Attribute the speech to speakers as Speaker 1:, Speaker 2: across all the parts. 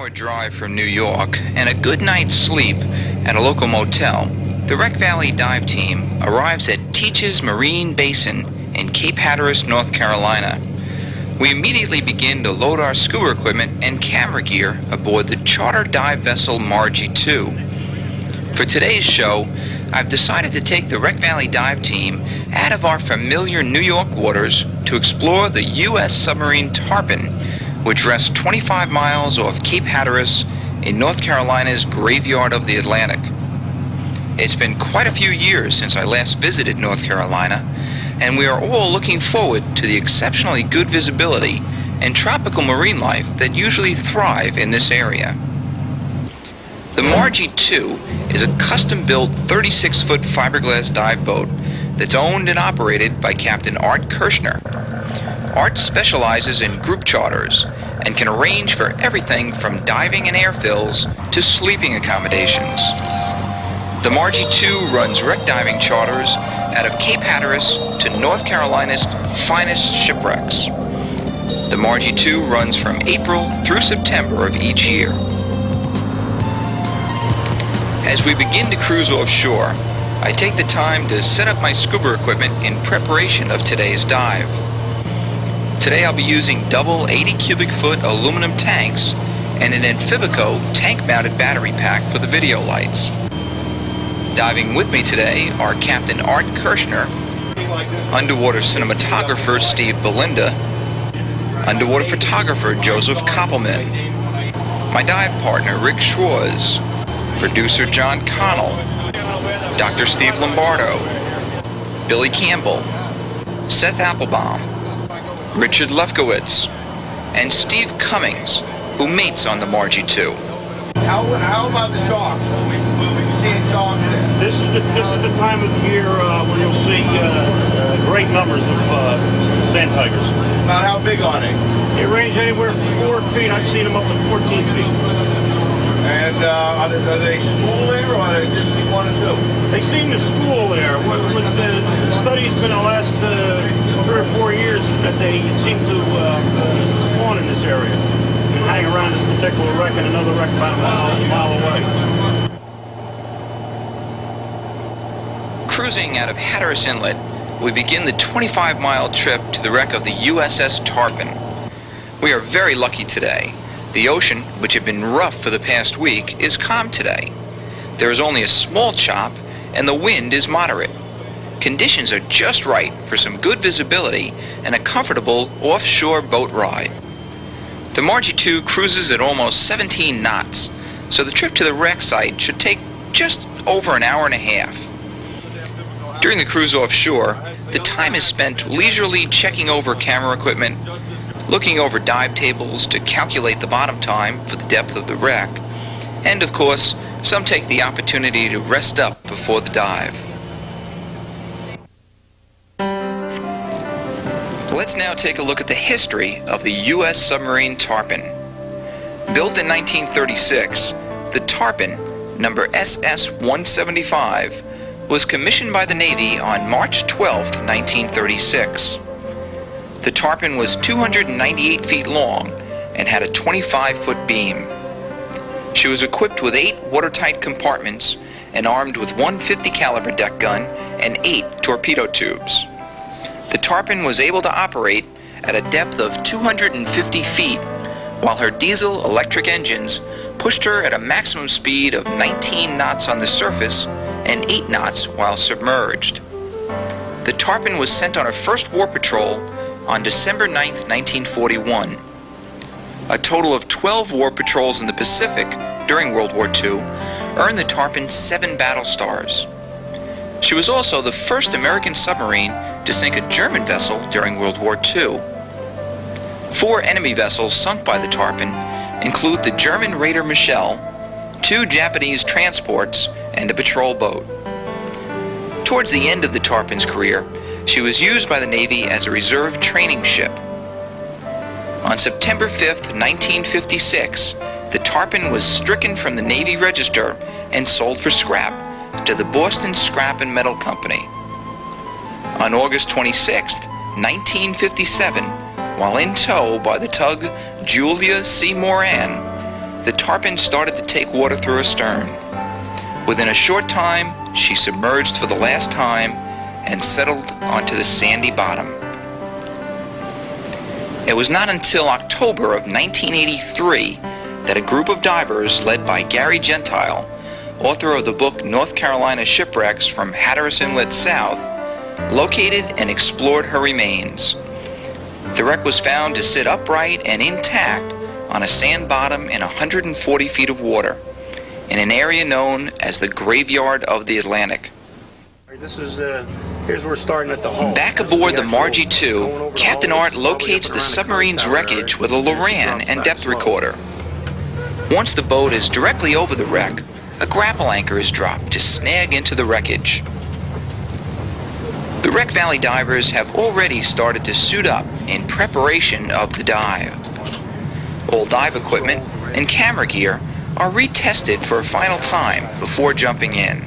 Speaker 1: 6-hour drive from New York and a good night's sleep at a local motel, the Wreck Valley dive team arrives at Teach's Marine Basin in Cape Hatteras, North Carolina. We immediately begin to load our scuba equipment and camera gear aboard the charter dive vessel Margie 2. For today's show, I've decided to take the Wreck Valley dive team out of our familiar New York waters to explore the U.S. submarine Tarpon, which rests 25 miles off Cape Hatteras in North Carolina's graveyard of the Atlantic. It's been quite a few years since I last visited North Carolina, and we are all looking forward to the exceptionally good visibility and tropical marine life that usually thrive in this area. The Margie 2 is a custom-built 36-foot fiberglass dive boat that's owned and operated by Captain Art Kirshner. Art specializes in group charters and can arrange for everything from diving and airfills to sleeping accommodations. The Margie 2 runs wreck diving charters out of Cape Hatteras to North Carolina's finest shipwrecks. The Margie 2 runs from April through September of each year. As we begin to cruise offshore, I take the time to set up my scuba equipment in preparation of today's dive. Today I'll be using double 80 cubic foot aluminum tanks and an Amphibico tank-mounted battery pack for the video lights. Diving with me today are Captain Art Kirshner, underwater cinematographer Steve Belinda, underwater photographer Joseph Koppelman, my dive partner Rick Schwartz, producer John Connell, Dr. Steve Lombardo, Billy Campbell, Seth Applebaum, Richard Lefkowitz, and Steve Cummings, who mates on the Margie 2.
Speaker 2: How about the sharks? Will we be seeing sharks there?
Speaker 3: This is the time of the year when you'll see great numbers of sand tigers.
Speaker 2: About how big are they?
Speaker 3: They range anywhere from 4 feet. I've seen them up to 14 feet.
Speaker 2: And are they school there, or are they just one or two?
Speaker 3: They seem to school there. What the study's been the last 3 or 4 years is that they seem to spawn in this area and hang around this particular wreck and another wreck about a mile away.
Speaker 1: Cruising out of Hatteras Inlet, we begin the 25-mile trip to the wreck of the USS Tarpon. We are very lucky today. The ocean, which had been rough for the past week, is calm today. There is only a small chop, and the wind is moderate. Conditions are just right for some good visibility and a comfortable offshore boat ride. The Margie 2 cruises at almost 17 knots, so the trip to the wreck site should take just over an hour and a half. During the cruise offshore, the time is spent leisurely checking over camera equipment, looking over dive tables to calculate the bottom time for the depth of the wreck, and of course, some take the opportunity to rest up before the dive. Let's now take a look at the history of the U.S. submarine Tarpon. Built in 1936, the Tarpon, number SS-175, was commissioned by the Navy on March 12, 1936. The Tarpon was 298 feet long and had a 25-foot beam. She was equipped with 8 watertight compartments and armed with one .50 caliber deck gun and 8 torpedo tubes. The Tarpon was able to operate at a depth of 250 feet, while her diesel-electric engines pushed her at a maximum speed of 19 knots on the surface and 8 knots while submerged. The Tarpon was sent on her first war patrol on December 9, 1941. A total of 12 war patrols in the Pacific during World War II earned the Tarpon 7 battle stars. She was also the first American submarine to sink a German vessel during World War II. 4 enemy vessels sunk by the Tarpon include the German Raider Michel, 2 Japanese transports, and a patrol boat. Towards the end of the Tarpon's career, she was used by the Navy as a reserve training ship. On September 5, 1956, the Tarpon was stricken from the Navy Register and sold for scrap to the Boston Scrap and Metal Company. On August 26, 1957, while in tow by the tug Julia C. Moran, the Tarpon started to take water through her stern. Within a short time, she submerged for the last time and settled onto the sandy bottom. It was not until October of 1983 that a group of divers led by Gary Gentile, author of the book North Carolina Shipwrecks from Hatteras Inlet South, located and explored her remains. The wreck was found to sit upright and intact on a sand bottom in 140 feet of water, in an area known as the Graveyard of the Atlantic.
Speaker 3: This is, here's where we're starting at the hull.
Speaker 1: Back aboard the Margie II, Captain Art locates the submarine's wreckage with a Loran and depth recorder. Once the boat is directly over the wreck, a grapple anchor is dropped to snag into the wreckage. The Wreck Valley divers have already started to suit up in preparation of the dive. All dive equipment and camera gear are retested for a final time before jumping in.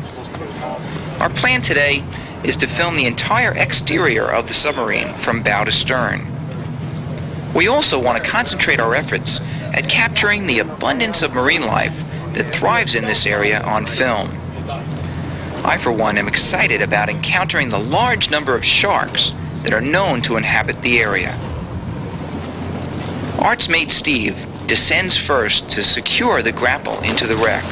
Speaker 1: Our plan today is to film the entire exterior of the submarine from bow to stern. We also want to concentrate our efforts at capturing the abundance of marine life that thrives in this area on film. I, for one, am excited about encountering the large number of sharks that are known to inhabit the area. Art's mate Steve descends first to secure the grapple into the wreck.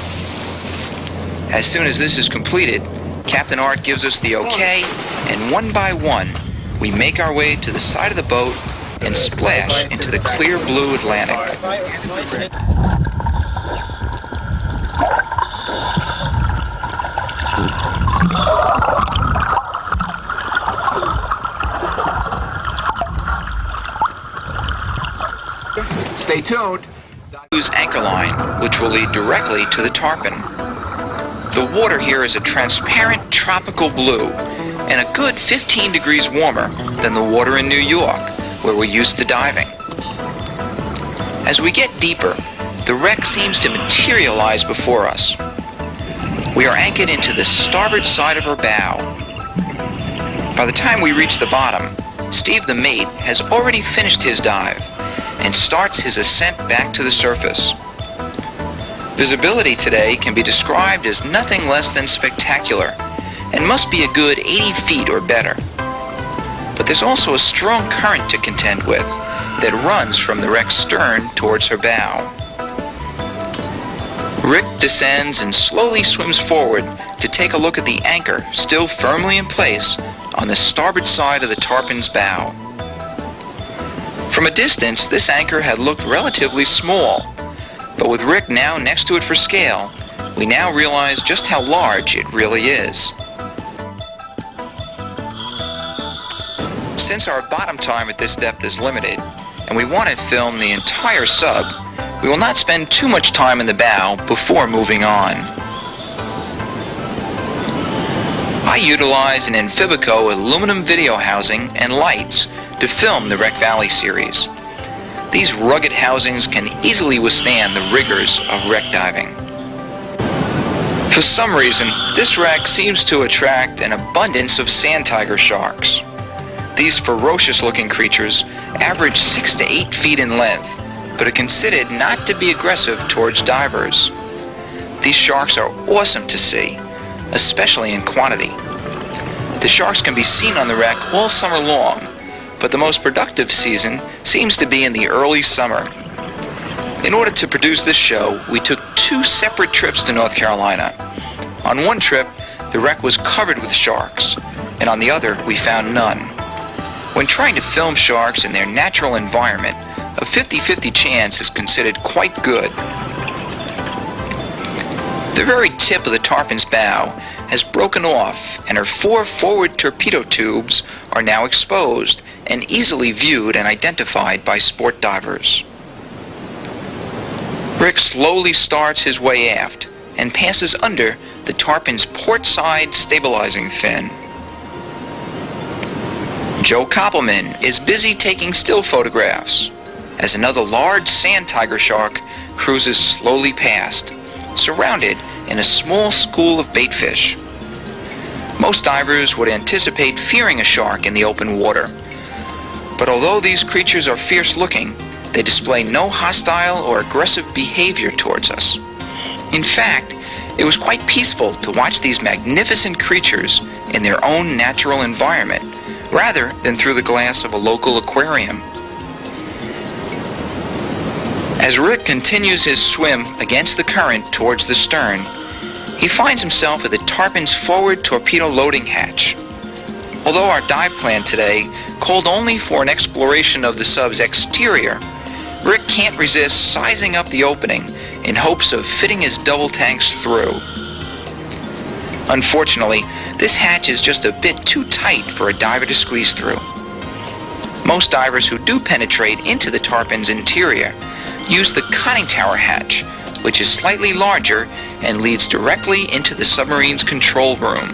Speaker 1: As soon as this is completed, Captain Art gives us the okay, and one by one, we make our way to the side of the boat and splash into the clear blue Atlantic.
Speaker 4: Stay tuned.
Speaker 1: Use anchor line, which will lead directly to the Tarpon. The water here is a transparent tropical blue and a good 15 degrees warmer than the water in New York, where we're used to diving. As we get deeper, the wreck seems to materialize before us. We are anchored into the starboard side of her bow. By the time we reach the bottom, Steve the mate has already finished his dive and starts his ascent back to the surface. Visibility today can be described as nothing less than spectacular and must be a good 80 feet or better. But there's also a strong current to contend with that runs from the wreck's stern towards her bow. Rick descends and slowly swims forward to take a look at the anchor still firmly in place on the starboard side of the Tarpon's bow. From a distance, this anchor had looked relatively small, but with Rick now next to it for scale, we now realize just how large it really is. Since our bottom time at this depth is limited, and we want to film the entire sub, we will not spend too much time in the bow before moving on. I utilize an Amphibico aluminum video housing and lights to film the Wreck Valley series. These rugged housings can easily withstand the rigors of wreck diving. For some reason, this wreck seems to attract an abundance of sand tiger sharks. These ferocious-looking creatures average 6 to 8 feet in length, but are considered not to be aggressive towards divers. These sharks are awesome to see, especially in quantity. The sharks can be seen on the wreck all summer long, but the most productive season seems to be in the early summer. In order to produce this show, we took 2 separate trips to North Carolina. On one trip, the wreck was covered with sharks, and on the other, we found none. When trying to film sharks in their natural environment, a 50-50 chance is considered quite good. The very tip of the Tarpon's bow has broken off, and her 4 forward torpedo tubes are now exposed and easily viewed and identified by sport divers. Rick slowly starts his way aft and passes under the Tarpon's port side stabilizing fin. Joe Koppelman is busy taking still photographs as another large sand tiger shark cruises slowly past, surrounded in a small school of baitfish. Most divers would anticipate fearing a shark in the open water, but although these creatures are fierce looking, They display no hostile or aggressive behavior towards us. In fact, it was quite peaceful to watch these magnificent creatures in their own natural environment, rather than through the glass of a local aquarium. As Rick continues his swim against the current towards the stern, he finds himself at the Tarpon's forward torpedo loading hatch. Although our dive plan today called only for an exploration of the sub's exterior, Rick can't resist sizing up the opening in hopes of fitting his double tanks through. Unfortunately, this hatch is just a bit too tight for a diver to squeeze through. Most divers who do penetrate into the Tarpon's interior use the conning tower hatch, which is slightly larger and leads directly into the submarine's control room.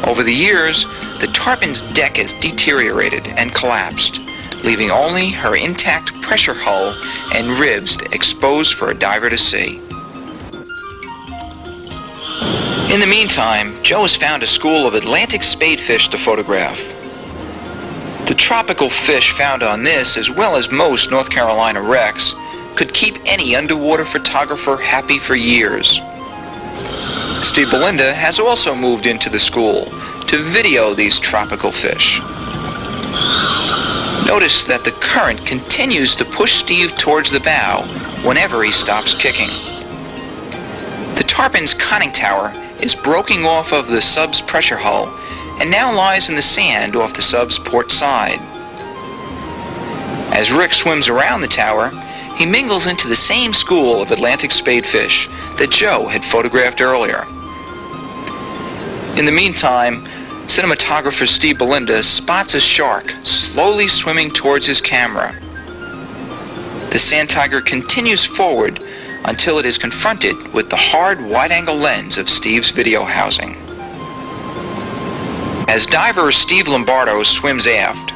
Speaker 1: Over the years, the Tarpon's deck has deteriorated and collapsed, leaving only her intact pressure hull and ribs exposed for a diver to see. In the meantime, Joe has found a school of Atlantic spadefish to photograph. The tropical fish found on this, as well as most North Carolina wrecks, could keep any underwater photographer happy for years. Steve Belinda has also moved into the school to video these tropical fish. Notice that the current continues to push Steve towards the bow whenever he stops kicking. The Tarpon's conning tower is broken off of the sub's pressure hull and now lies in the sand off the sub's port side. As Rick swims around the tower, he mingles into the same school of Atlantic spadefish that Joe had photographed earlier. In the meantime, cinematographer Steve Belinda spots a shark slowly swimming towards his camera. The sand tiger continues forward until it is confronted with the hard wide-angle lens of Steve's video housing. As diver Steve Lombardo swims aft,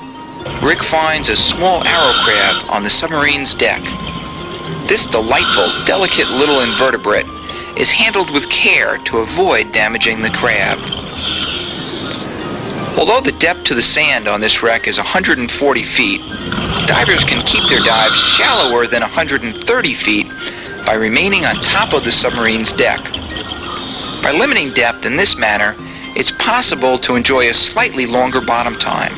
Speaker 1: Rick finds a small arrow crab on the submarine's deck. This delightful, delicate little invertebrate is handled with care to avoid damaging the crab. Although the depth to the sand on this wreck is 140 feet, divers can keep their dives shallower than 130 feet by remaining on top of the submarine's deck. By limiting depth in this manner, it's possible to enjoy a slightly longer bottom time.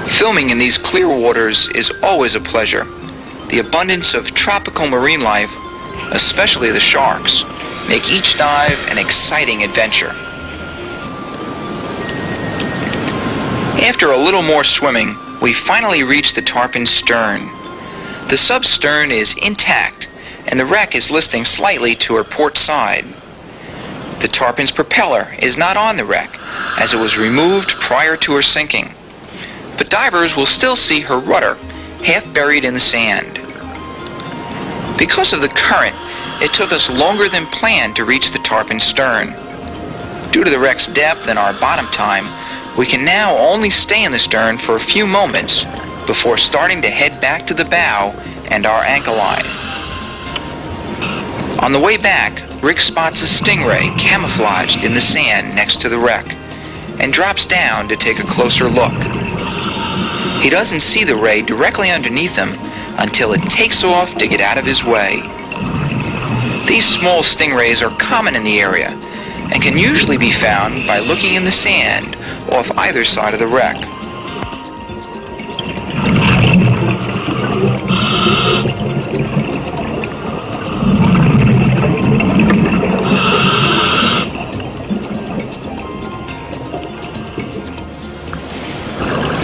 Speaker 1: Filming in these clear waters is always a pleasure. The abundance of tropical marine life, especially the sharks, make each dive an exciting adventure. After a little more swimming, we finally reach the Tarpon's stern. The sub's stern is intact, and the wreck is listing slightly to her port side. The Tarpon's propeller is not on the wreck, as it was removed prior to her sinking. But divers will still see her rudder, half buried in the sand. Because of the current, it took us longer than planned to reach the Tarpon's stern. Due to the wreck's depth and our bottom time, we can now only stay in the stern for a few moments before starting to head back to the bow and our anchor line. On the way back, Rick spots a stingray camouflaged in the sand next to the wreck and drops down to take a closer look. He doesn't see the ray directly underneath him until it takes off to get out of his way. These small stingrays are common in the area and can usually be found by looking in the sand off either side of the wreck.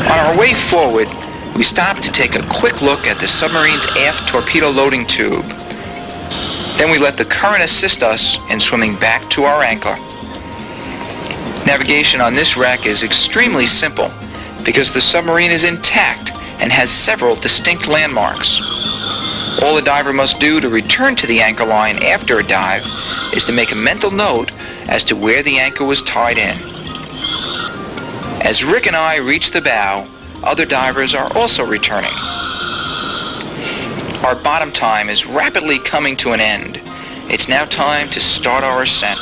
Speaker 1: On our way forward, we stopped to take a quick look at the submarine's aft torpedo loading tube. Then we let the current assist us in swimming back to our anchor. Navigation on this wreck is extremely simple because the submarine is intact and has several distinct landmarks. All a diver must do to return to the anchor line after a dive is to make a mental note as to where the anchor was tied in. As Rick and I reach the bow, other divers are also returning. Our bottom time is rapidly coming to an end. It's now time to start our ascent.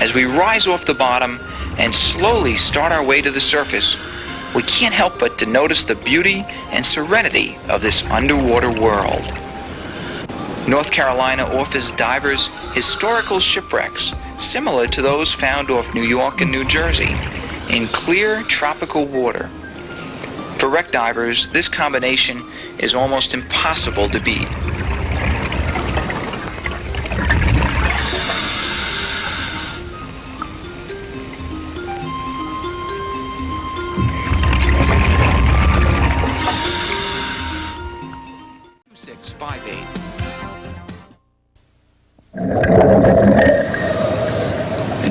Speaker 1: As we rise off the bottom and slowly start our way to the surface, we can't help but to notice the beauty and serenity of this underwater world. North Carolina offers divers historical shipwrecks similar to those found off New York and New Jersey in clear tropical water. For wreck divers, this combination is almost impossible to beat.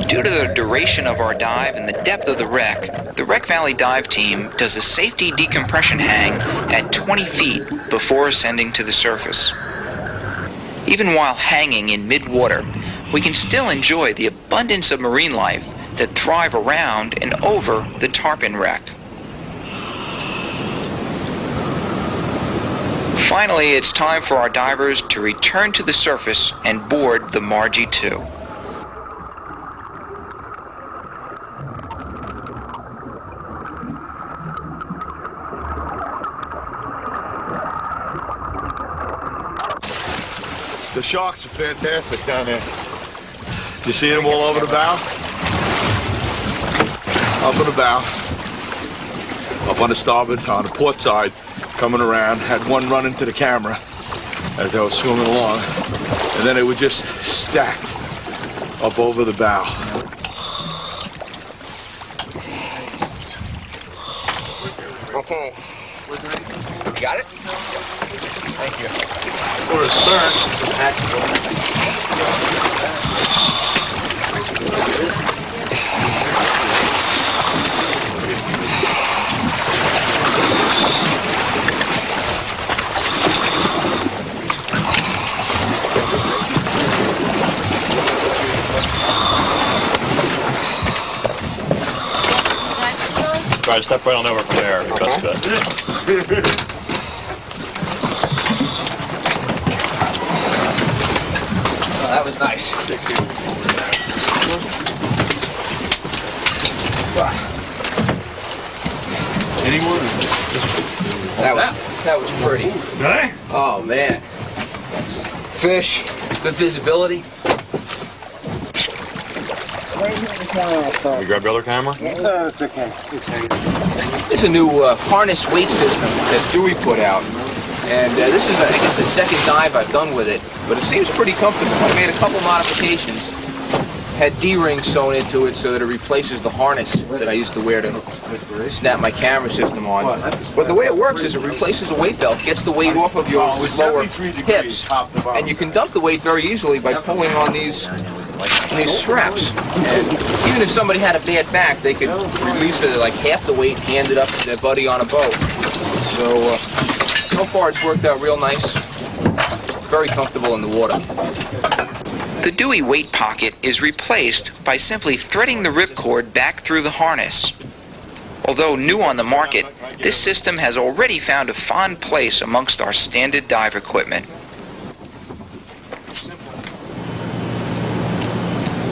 Speaker 1: Due to the duration of our dive and the depth of the Wreck Valley Dive Team does a safety decompression hang at 20 feet before ascending to the surface. Even while hanging in mid-water, we can still enjoy the abundance of marine life that thrive around and over the Tarpon wreck. Finally, it's time for our divers to return to the surface and board the Margie 2.
Speaker 2: The sharks are fantastic down there. You see them all over the bow? Up on the bow, up on the starboard, on the port side, coming around. Had one run into the camera as I was swimming along, and then it was just stacked up over the bow.
Speaker 1: Okay. You got it? Thank you.
Speaker 3: For a start, actually.
Speaker 4: Try to step right on over from there. That's good.
Speaker 1: Oh, that was nice.
Speaker 3: Anyone?
Speaker 1: That was pretty.
Speaker 3: Really?
Speaker 1: Oh man. Fish, good visibility.
Speaker 4: You grab your other camera?
Speaker 3: It's okay.
Speaker 1: It's a new harness weight system that Dewey put out. And this is, I guess, the second dive I've done with it, but it seems pretty comfortable. I made a couple modifications. Had D-rings sewn into it so that it replaces the harness that I used to wear to snap my camera system on. But the way it works is it replaces a weight belt, gets the weight off of your lower hips, and you can dump the weight very easily by pulling on these straps. And even if somebody had a bad back, they could release it like half the weight, hand it up to their buddy on a boat. So far it's worked out real nice. Very comfortable in the water. The Dewey weight pocket is replaced by simply threading the ripcord back through the harness. Although new on the market, this system has already found a fond place amongst our standard dive equipment.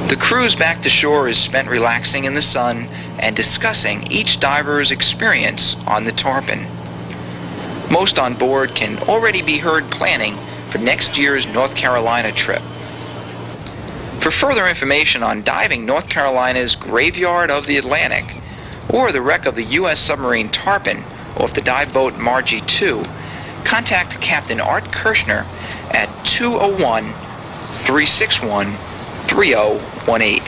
Speaker 1: The cruise back to shore is spent relaxing in the sun and discussing each diver's experience on the Tarpon. Most on board can already be heard planning for next year's North Carolina trip. For further information on diving North Carolina's Graveyard of the Atlantic or the wreck of the U.S. submarine Tarpon off the dive boat Margie 2, contact Captain Art Kirshner at 201-361-3018.